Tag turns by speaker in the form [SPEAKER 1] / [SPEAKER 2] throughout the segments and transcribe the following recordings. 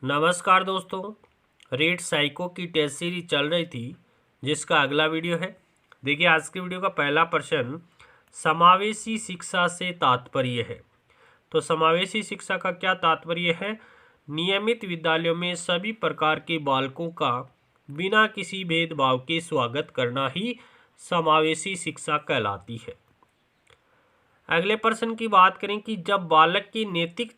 [SPEAKER 1] नमस्कार दोस्तों। Read psycho की टेस्ट सीरीज चल रही थी जिसका अगला वीडियो है। देखिए आज के वीडियो का पहला प्रश्न समावेशी शिक्षा से तात्पर्य है। तो समावेशी शिक्षा का क्या तात्पर्य है? नियमित विद्यालयों में सभी प्रकार के बालकों का बिना किसी भेदभाव के स्वागत करना ही समावेशी शिक्षा कहलाती है। अगले प्रश्न की बात करें कि जब बालक की नैतिक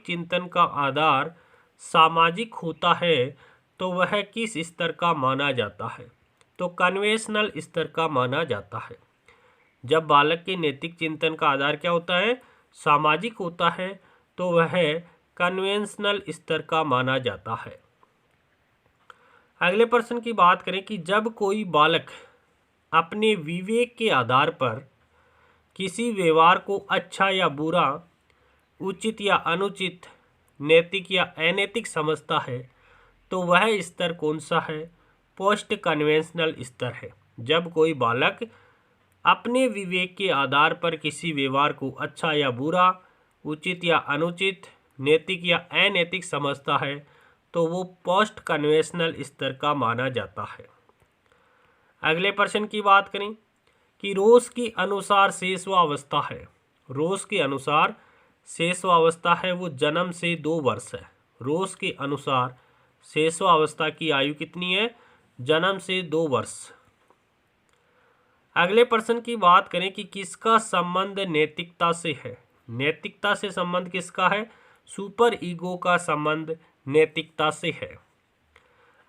[SPEAKER 1] चिंतन का आधार सामाजिक होता है तो वह किस स्तर का माना जाता है? तो कन्वेंशनल स्तर का माना जाता है। जब बालक के नैतिक चिंतन का आधार क्या होता है? सामाजिक होता है तो वह कन्वेंशनल स्तर का माना जाता है। अगले प्रश्न की बात करें कि जब कोई बालक अपने विवेक के आधार पर किसी व्यवहार को अच्छा या बुरा, उचित या अनुचित, नैतिक या अनैतिक समझता है तो वह स्तर कौन सा है? पोस्ट कन्वेंशनल स्तर है। जब कोई बालक अपने विवेक के आधार पर किसी व्यवहार को अच्छा या बुरा, उचित या अनुचित, नैतिक या अनैतिक समझता है तो वो पोस्ट कन्वेंशनल स्तर का माना जाता है। अगले प्रश्न की बात करें कि रोस के अनुसार शेषवावस्था है। रोस के अनुसार शेषवावस्था है वो जन्म से 2 वर्ष है। रोस के अनुसार शेषवावस्था की आयु कितनी है? जन्म से 2 वर्ष। अगले प्रश्न की बात करें कि किसका संबंध नैतिकता से है। नैतिकता से संबंध किसका है? सुपर ईगो का संबंध नैतिकता से है।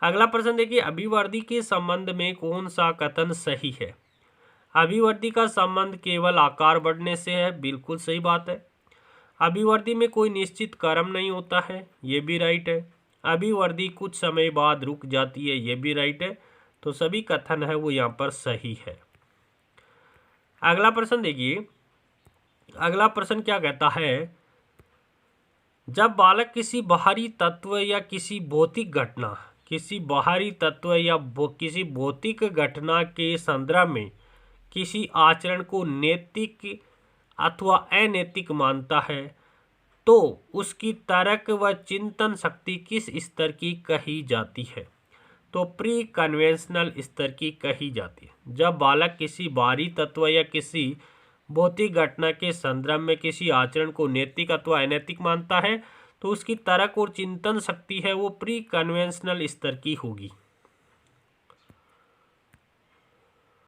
[SPEAKER 1] अगला प्रश्न देखिए, अभिवृद्धि के संबंध में कौन सा कथन सही है? अभिवृद्धि का संबंध केवल आकार बढ़ने से है, बिल्कुल सही बात है। अभिवृद्धि में कोई निश्चित क्रम नहीं होता है, ये भी राइट है। अभिवृद्धि कुछ समय बाद रुक जाती है, ये भी राइट है। तो सभी कथन है वो यहाँ पर सही है। अगला प्रश्न देखिए, अगला प्रश्न क्या कहता है? जब बालक किसी बाहरी तत्व या किसी भौतिक घटना के संदर्भ में किसी आचरण को नैतिक अथवा अनैतिक मानता है तो उसकी तर्क व चिंतन शक्ति किस स्तर की कही जाती है? तो प्री कन्वेंशनल स्तर की कही जाती है। जब बालक किसी बाहरी तत्व या किसी भौतिक घटना के संदर्भ में किसी आचरण को नैतिक अथवा अनैतिक मानता है तो उसकी तर्क और चिंतन शक्ति है वो प्री कन्वेंशनल स्तर की होगी।